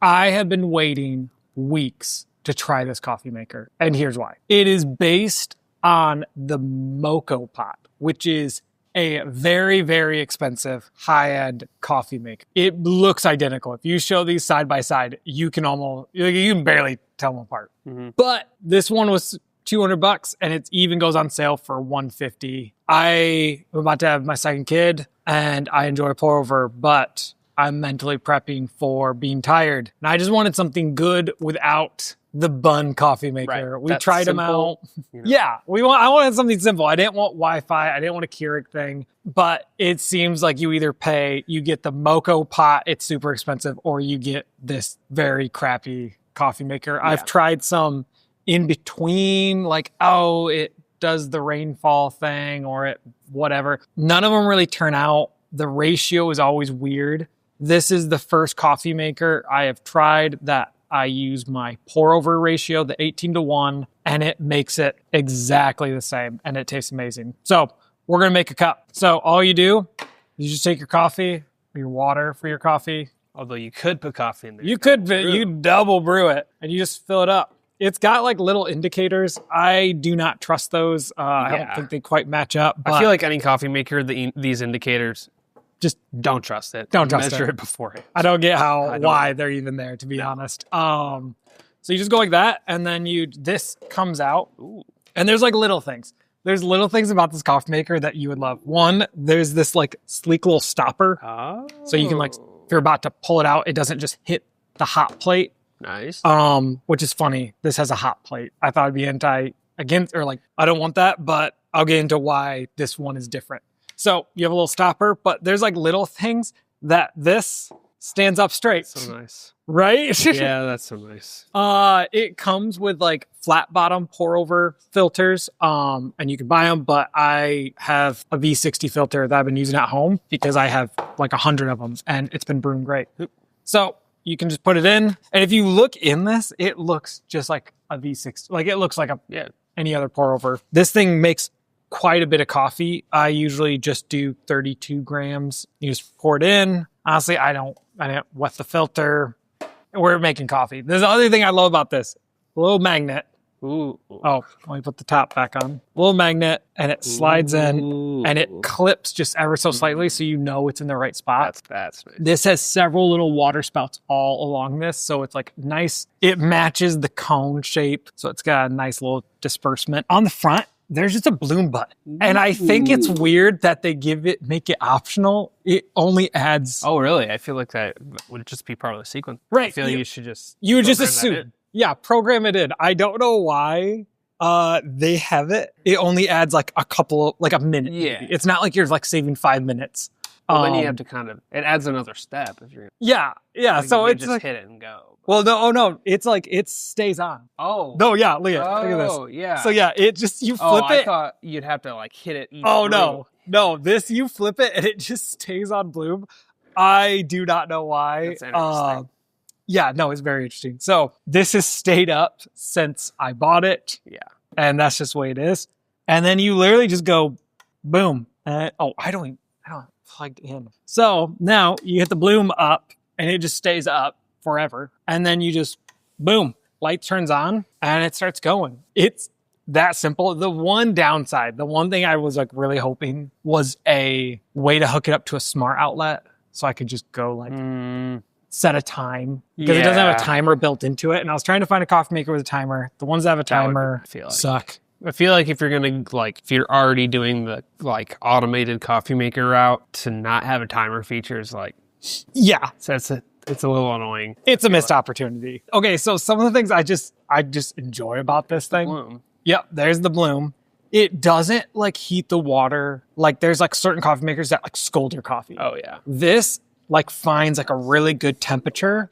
I have been waiting weeks to try this coffee maker, and here's why. It is based on the Moco Pot, which is a very, very expensive high-end coffee maker. It looks identical. If you show these side by side, you can barely tell them apart. Mm-hmm. But this one was $200 and it even goes on sale for $150. I am about to have my second kid and I enjoy pour over, but I'm mentally prepping for being tired. And I just wanted something good without the bun coffee maker. Right. We tried them out. You know. Yeah, I wanted something simple. I didn't want Wi-Fi. I didn't want a Keurig thing. But it seems like you either you get the Moco Pot, it's super expensive, or you get this very crappy coffee maker. Yeah. I've tried some in between, like, it does the rainfall thing or it whatever. None of them really turn out. The ratio is always weird. This is the first coffee maker I have tried that I use my pour over ratio, the 18:1, and it makes it exactly the same and it tastes amazing. So we're going to make a cup. So all you do, you just take your coffee, your water for your coffee. Although you could put coffee in there. You double brew it and you just fill it up. It's got like little indicators. I do not trust those. I don't think they quite match up. But I feel like any coffee maker, these indicators, just don't trust it. Don't trust Measure it beforehand. I don't get why they're even there, to be honest. So you just go like that, and then this comes out. Ooh. And there's like little things. There's little things about this coffee maker that you would love. One, there's this like sleek little stopper. Oh. So you can if you're about to pull it out, it doesn't just hit the hot plate. Nice. Which is funny. This has a hot plate. I thought I'd be I don't want that, but I'll get into why this one is different. So you have a little stopper, but there's like little things that this stands up straight. So nice. Right? Yeah, that's so nice. It comes with like flat bottom pour over filters, and you can buy them, but I have a V60 filter that I've been using at home because I have like 100 of them and it's been brewing great. So you can just put it in. And if you look in this, it looks just like a V60. Like it looks like any other pour over. This thing makes quite a bit of coffee. I usually just do 32 grams. You just pour it in. Honestly, I don't wet the filter. We're making coffee. There's the other thing I love about this. A little magnet. Ooh. Oh, let me put the top back on. A little magnet, and it slides in, and it clips just ever so slightly so you know it's in the right spot. That's nice. This has several little water spouts all along this, so it's like nice. It matches the cone shape, so it's got a nice little disbursement. On the front, there's just a bloom button. And I think it's weird that they make it optional. It only adds... Oh, really? I feel like that would just be part of the sequence. Right. I feel like you should just... You would just assume. Yeah, program it in. I don't know why they have it. It only adds like a minute. Yeah. Maybe. It's not like you're like saving 5 minutes. Well, then you have to it adds another step if you're... Yeah. Like so it's just like, hit it and go. Well, no. It's like it stays on. Oh. No, yeah, look at this. Oh, yeah. So yeah, you flip it. I thought you'd have to like hit it. No. This, you flip it and it just stays on bloom. I do not know why. That's interesting. Yeah, no, it's very interesting. So this has stayed up since I bought it. Yeah. And that's just the way it is. And then you literally just go boom. I don't plugged in. So now you hit the bloom up and it just stays up forever. And then you just boom, light turns on and it starts going. It's that simple. The one downside, the one thing I was like really hoping was a way to hook it up to a smart outlet so I could just go like set a time because it doesn't have a timer built into it. And I was trying to find a coffee maker with a timer. The ones that have a timer suck. I feel like if you're going to if you're already doing the like automated coffee maker route, to not have a timer feature is like, so it's a little annoying. It's a missed opportunity. Okay. So some of the things I just enjoy about this thing. Bloom. Yep. There's the bloom. It doesn't like heat the water. Like there's like certain coffee makers that like scold your coffee. Oh yeah. This like finds like a really good temperature.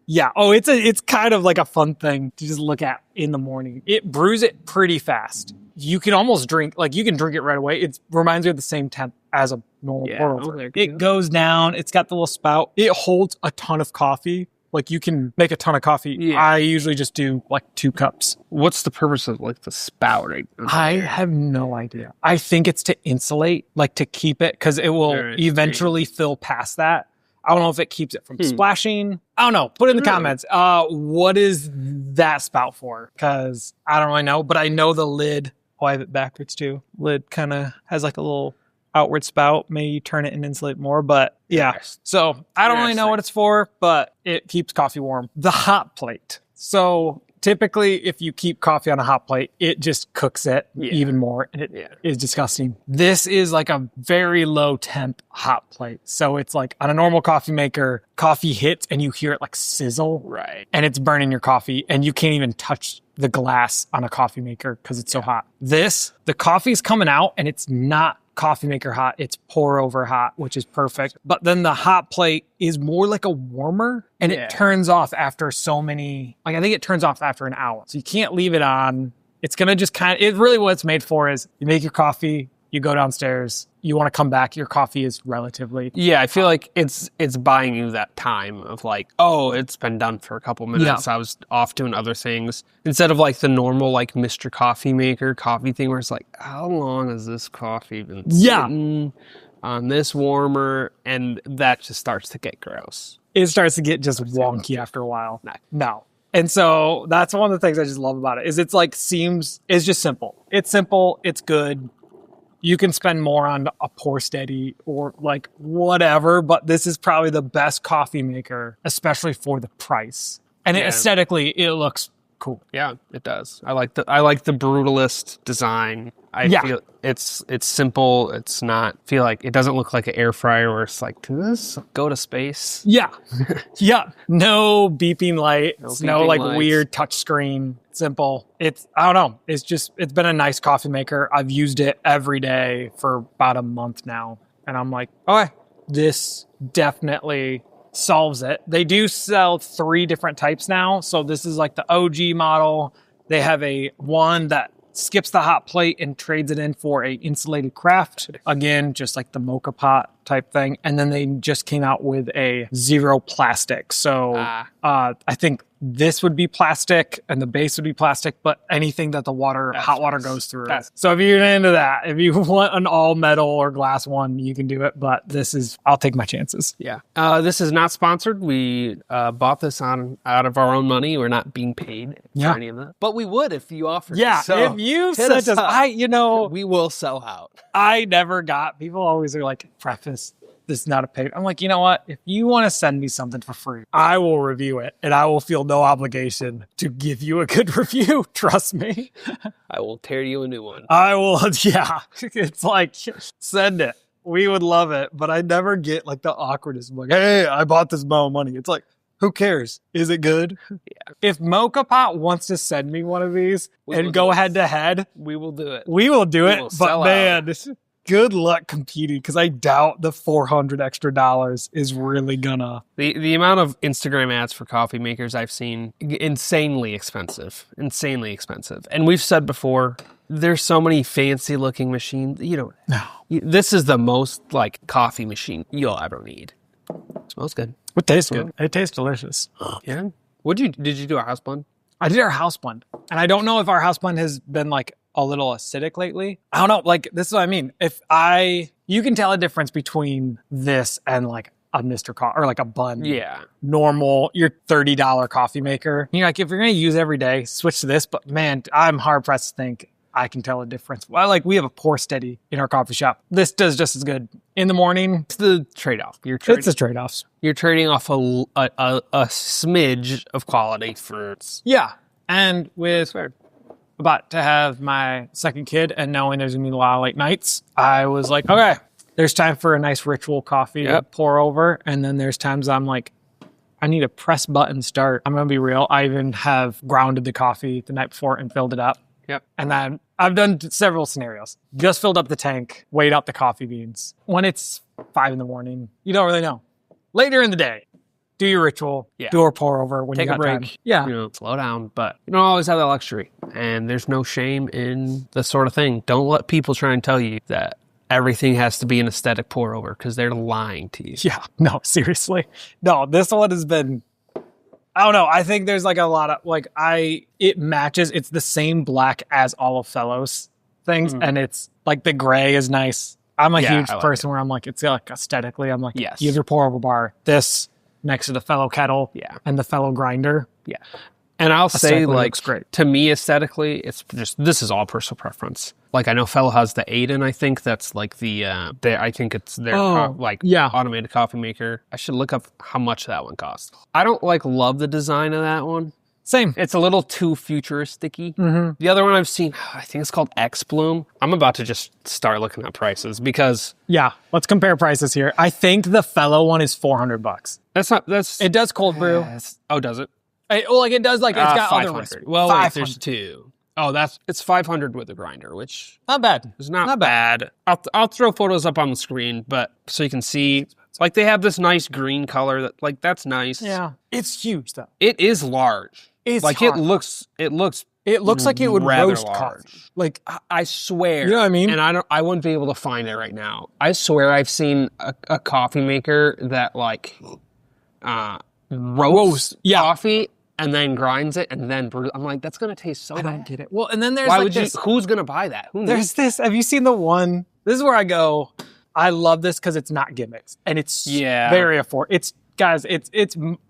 Yeah. Oh, it's kind of like a fun thing to just look at in the morning. It brews it pretty fast. You can almost drink it right away. It reminds me of the same temp as a normal pour over. It goes down. It's got the little spout. It holds a ton of coffee. Like you can make a ton of coffee. Yeah. I usually just do like 2 cups. What's the purpose of like the spout? I have no idea. I think it's to insulate, like to keep it, because it will eventually fill past that. I don't know if it keeps it from splashing. I don't know. Put it in the comments. What is that spout for? Because I don't really know, but I know the lid. Oh, I have it backwards too. Lid kind of has like a little outward spout. Maybe you turn it and insulate more, but yeah. So I don't really know what it's for, but it keeps coffee warm. The hot plate. So typically, if you keep coffee on a hot plate, it just cooks it even more. And it is disgusting. This is like a very low temp hot plate. So it's like on a normal coffee maker, coffee hits and you hear it like sizzle. Right. And it's burning your coffee and you can't even touch the glass on a coffee maker because it's so hot. The coffee's coming out and it's not coffee maker hot, it's pour over hot, which is perfect. But then the hot plate is more like a warmer and it turns off after so many, like I think it turns off after an hour. So you can't leave it on. It's going to just really what it's made for is you make your coffee, you go downstairs, you want to come back, your coffee is relatively. Yeah, I feel like it's buying you that time of like, oh, it's been done for a couple minutes. I was off doing other things. Instead of like the normal like Mr. Coffee Maker coffee thing where it's like, how long has this coffee been sitting on this warmer? And that just starts to get gross. It starts to get just wonky after a while. No. And so that's one of the things I just love about it is it's like it's just simple. It's simple. It's good. You can spend more on a pour steady or like whatever, but this is probably the best coffee maker, especially for the price. And aesthetically, it looks cool. Yeah, it does. I like the brutalist design. I feel it's simple. It's not feel like it doesn't look like an air fryer where it's like, can this go to space? Yeah. No beeping lights, no weird touch screen. Simple. I don't know. It's been a nice coffee maker. I've used it every day for about a month now. And I'm like, oh, this definitely solves it. They do sell 3 different types now. So this is like the OG model. They have one that skips the hot plate and trades it in for a insulated craft. Again, just like the Moco Pot type thing. And then they just came out with a 0 plastic. So I think this would be plastic and the base would be plastic, but anything that the hot water goes through. So if you're into that, if you want an all metal or glass one, you can do it. But I'll take my chances. Yeah. This is not sponsored. We bought this out of our own money. We're not being paid for any of that. But we would if you offered. Yeah. So if you sent us, we will sell out. I never got, people always are like, preface, this is not a pay. I'm like, you know what? If you want to send me something for free, I will review it and I will feel no obligation to give you a good review. Trust me. I will tear you a new one. I will. Yeah. It's like, send it. We would love it. But I never get like the awkwardness. I'm like, hey, I bought this amount of money. It's like, who cares? Is it good? Yeah. If Moco Pot wants to send me one of these and go head to head, we will do it. We will do it. But man, good luck competing because I doubt the $400 extra is really gonna. The amount of Instagram ads for coffee makers I've seen, insanely expensive. And we've said before, there's so many fancy looking machines. This is the most like coffee machine you'll ever need. It smells good. It tastes good. It tastes delicious. Yeah. Did you do a house blend? I did our house blend. And I don't know if our house blend has been like a little acidic lately. I don't know. Like, this is what I mean. You can tell a difference between this and like a Mr. Coffee or like a bun. Yeah. Normal, your $30 coffee maker. You're like, if you're going to use it every day, switch to this. But man, I'm hard pressed to think I can tell a difference. Well, like we have a pour steady in our coffee shop. This does just as good in the morning. It's the trade-off. It's the trade-offs. You're trading off a smidge of quality for... Yeah. And with about to have my second kid and knowing there's going to be a lot of late nights, I was like, okay, there's time for a nice ritual coffee to pour over. And then there's times I'm like, I need a press button start. I'm going to be real. I even have grounded the coffee the night before and filled it up. Yep. And then I've done several scenarios. Just filled up the tank, weighed out the coffee beans. When it's 5 a.m, you don't really know. Later in the day, do your ritual, do a pour over when take you got a break. Time. Yeah. Slow down, but you don't always have that luxury. And there's no shame in this sort of thing. Don't let people try and tell you that everything has to be an aesthetic pour over because they're lying to you. Yeah. No, seriously. No, this one has been... I don't know. I think there's like a lot of it matches. It's the same black as all of Fellows things. And it's like the gray is nice. I'm a Yeah, huge I like person where I'm like, it's like aesthetically, I'm like, Yes. you have your pour over bar, this next to the fellow kettle Yeah. and the fellow grinder. Yeah. And I'll say, Aesthetically like, looks great. to me, aesthetically, it's just, this is all personal preference. Like, I know Fellow has the Aiden, I think that's like I think it's their, automated coffee maker. I should look up how much that one costs. I don't, love the design of that one. Same. It's a little too futuristic-y. Mm-hmm. The other one I've seen, I think it's called XBloom. I'm about to just start looking at prices because... Yeah, let's compare prices here. I think the fellow one is $400. It does cold brew. Oh, does it? It does, it's got other ones. Well, wait, there's two. Oh, it's 500 with a grinder, which... Not bad. It's not bad. I'll throw photos up on the screen, but so you can see... Like, they have this nice green color that's nice. Yeah. It's huge, though. It is large. It's like, hot. it looks like it would roast large. coffee. Like, I swear. You know what I mean? And I wouldn't be able to find it right now. I swear I've seen a coffee maker that, roasts coffee and then grinds it and then brews. I'm like, that's going to taste so bad. I don't get it. Well, and then there's who's going to buy that? There's this. Have you seen the one? This is where I go, I love this because it's not gimmicks. And it's very affordable. It's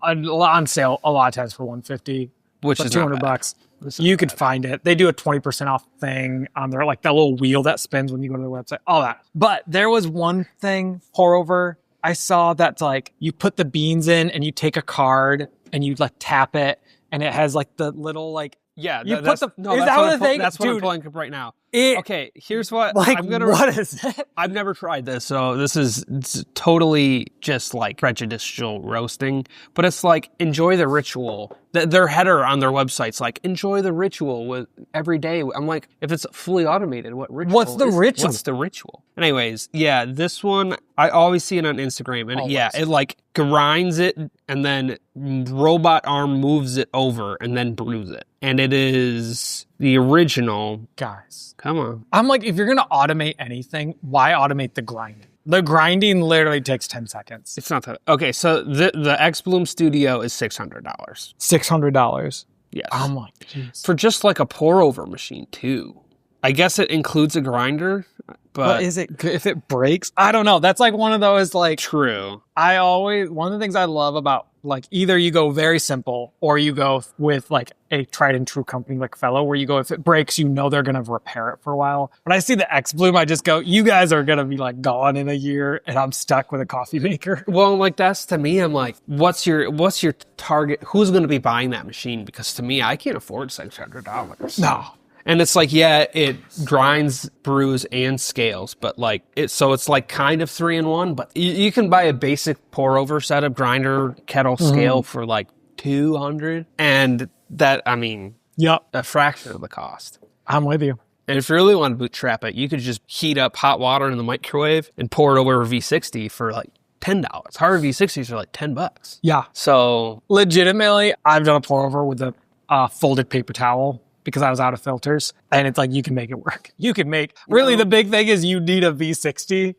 on sale a lot of times for $150. Which is $200. You could find it. They do a 20% off thing on their, that little wheel that spins when you go to their website, all that. But there was one thing, pour over, I saw that's you put the beans in and you take a card and you tap it and it has the little Yeah, that's what I'm pulling up right now. Okay, here's what what is it? I've never tried this, so it's totally just prejudicial roasting. But it's enjoy the ritual. Their header on their website's enjoy the ritual with every day. I'm like, if it's fully automated, what ritual? What's the ritual? What's the ritual? Anyways, yeah, this one I always see it on Instagram, and it grinds it and then robot arm moves it over and then brews it, and it is the original. Guys, come on. I'm if you're gonna automate anything, why automate the grinding? The grinding literally takes 10 seconds. It's not that. Okay, so the XBloom Studio is $600. $600. Yes. I'm like, geez. For just a pour over machine too. I guess it includes a grinder, but is it good if it breaks? I don't know. That's one of those True. One of the things I love about either you go very simple or you go with a tried and true company like Fellow, where you go, if it breaks, they're going to repair it for a while. When I see the XBloom, I just go, you guys are going to be gone in a year and I'm stuck with a coffee maker. Well, that's to me, I'm what's your target? Who's going to be buying that machine? Because to me, I can't afford $600. No. And it's it grinds, brews, and scales, but it's kind of 3-in-1, but you can buy a basic pour over setup, grinder, kettle, scale for $200. And that, a fraction of the cost. I'm with you. And if you really want to bootstrap it, you could just heat up hot water in the microwave and pour it over a V60 for $10. Harvard V60s are $10. Yeah. So legitimately, I've done a pour over with a folded paper towel, because I was out of filters, and it's you can make it work. You can make, really the big thing is you need a V60,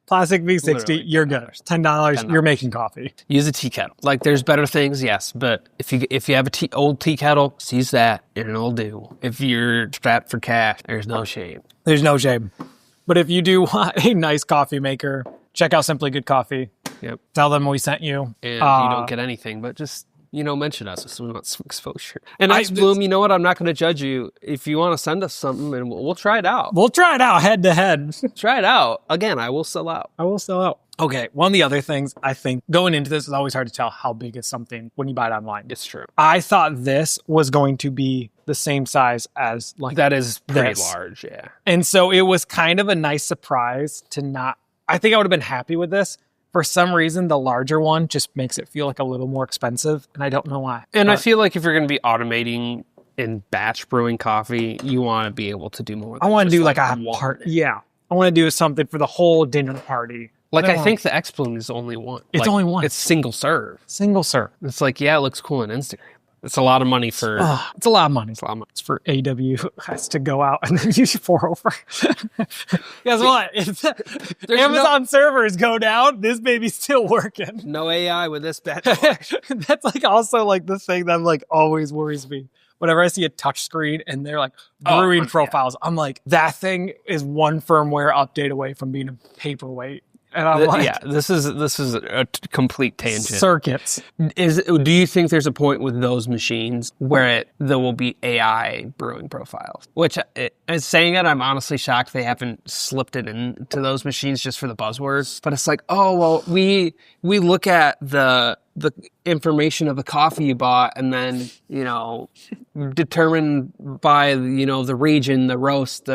plastic V60, literally, you're good. $10, you're making coffee. Use a tea kettle. There's better things, yes, but if you have old tea kettle, use that, and it'll do. If you're strapped for cash, there's no shame. There's no shame. But if you do want a nice coffee maker, check out Simply Good Coffee. Yep. Tell them we sent you. And you don't get anything, but just... mention us if we want some exposure. And XBloom, you know what? I'm not going to judge you. If you want to send us something, and we'll try it out. We'll try it out head to head. Try it out. Again, I will sell out. Okay, one of the other things I think going into this is always hard to tell how big is something when you buy it online. It's true. I thought this was going to be the same size as that is pretty large, yeah. And so it was kind of a nice surprise to not. I think I would have been happy with this. For some reason, the larger one just makes it feel a little more expensive, and I don't know why. And I feel if you're going to be automating in batch brewing coffee, you want to be able to do more. I want to do a party. Yeah. I want to do something for the whole dinner party. I think the XBloom is only one. It's only one. It's single serve. Single serve. It's it looks cool on Instagram. It's a lot of money for... it's a lot of money. It's a lot of money. It's for AW has to go out and then use pour over. Guess what? If Amazon servers go down, this baby's still working. No AI with this bad. That's like also like the thing that like always worries me. Whenever I see a touch screen and they're like brewing profiles, I'm like, that thing is one firmware update away from being a paperweight. And I'm like, yeah, this is a complete tangent. Circuits. Do you think there's a point with those machines where there will be AI brewing profiles? Which, as saying it, I'm honestly shocked they haven't slipped it into those machines just for the buzzwords. But it's like, oh well, we look at the information of the coffee you bought, and then determine by the region, the roast,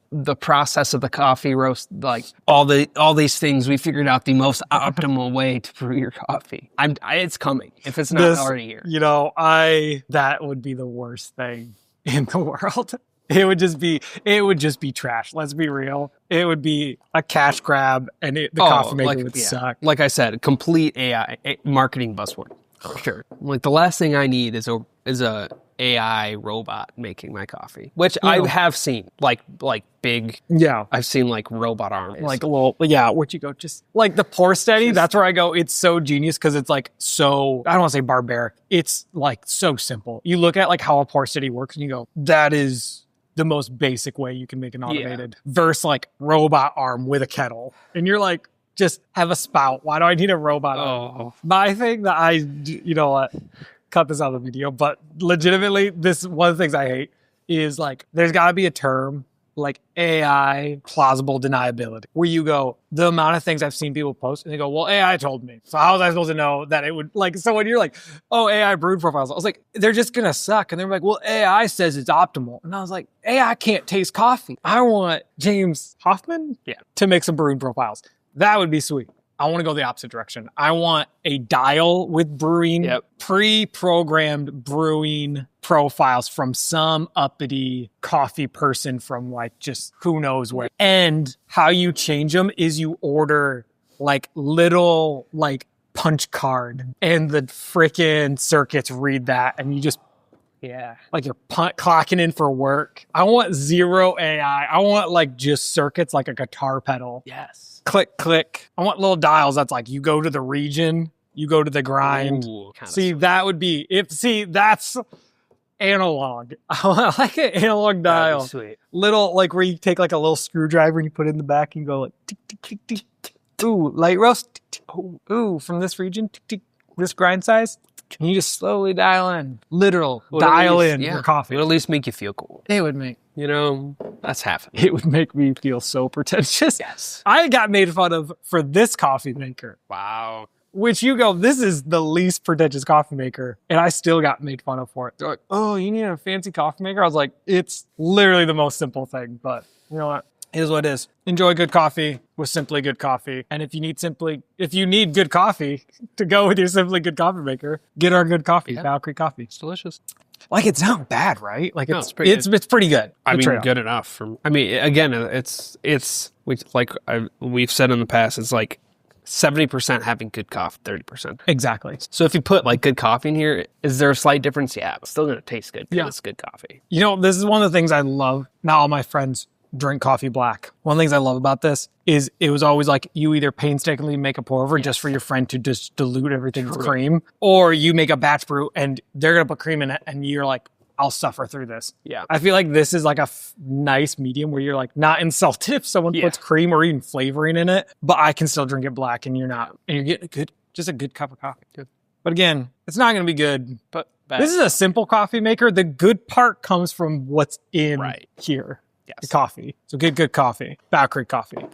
the process of the coffee roast, like all these things, we figured out the most optimal way to brew your coffee. It's coming if it's not already here. That would be the worst thing in the world. It would just be trash. Let's be real. It would be a cash grab, and the coffee maker would suck. Like I said, complete AI marketing buzzword for sure. Like the last thing I need is a AI robot making my coffee, which I have seen, like big. Yeah, I've seen like robot arms, like a little. Yeah, where'd you go? Just like the pour steady. That's where I go. It's so genius because it's like so. I don't want to say barbaric. It's like so simple. You look at like how a pour steady works, and you go, that is the most basic way you can make an automated versus like robot arm with a kettle, and you're like, just have a spout. Why do I need a robot arm? My thing that cut this out of the video, but legitimately, this one of the things I hate is like, there's got to be a term like AI plausible deniability, where you go, the amount of things I've seen people post and they go, well, AI told me. So how was I supposed to know that it would like, so when you're like, oh, AI brewed profiles, I was like, they're just going to suck. And they're like, well, AI says it's optimal. And I was like, AI can't taste coffee. I want James Hoffman to make some brewing profiles. That would be sweet. I want to go the opposite direction. I want a dial with brewing, pre-programmed brewing profiles from some uppity coffee person from like just who knows where. And how you change them is you order like little like punch card and the freaking circuits read that and you just like you're clocking in for work. I want zero AI. I want like just circuits like a guitar pedal. Yes. Click, click. I want little dials that's like, you go to the region, you go to the grind. Ooh, that would be, that's analog. I like an analog dial. That'd be sweet. Little, like where you take like a little screwdriver and you put it in the back and you go like, tick, tick, tick, tick, tick. Ooh, light roast. Tick, tick. Ooh, from this region, tick, tick. This grind size. Can you just slowly dial in? Dial in your coffee. It would at least make you feel cool. It would make. That's half. It would make me feel so pretentious. Yes. I got made fun of for this coffee maker. Wow. Which you go, this is the least pretentious coffee maker. And I still got made fun of for it. They're like, oh, you need a fancy coffee maker? I was like, it's literally the most simple thing. But you know what? It is what it is. Enjoy good coffee with Simply Good Coffee. And if you need good coffee to go with your Simply Good Coffee maker, get our good coffee, Valkyrie coffie. It's delicious. Like, it's not bad, right? Like, it's pretty good. It's pretty good. Good enough. Again, we've said in the past, it's like 70% having good coffee, 30%. Exactly. So if you put like good coffee in here, is there a slight difference? Yeah, it's still going to taste good because it's good coffee. This is one of the things I love. Not all my friends drink coffee black. One of the things I love about this is it was always like you either painstakingly make a pour over just for your friend to just dilute everything with cream, or you make a batch brew and they're going to put cream in it and you're like, I'll suffer through this. Yeah. I feel like this is like a nice medium where you're like not insulted if someone puts cream or even flavoring in it, but I can still drink it black and you're not. And you're getting just a good cup of coffee. Good. But again, it's not going to be good. But this is a simple coffee maker. The good part comes from what's in here. Yes. The coffee. So good coffee. Valkyrie coffee.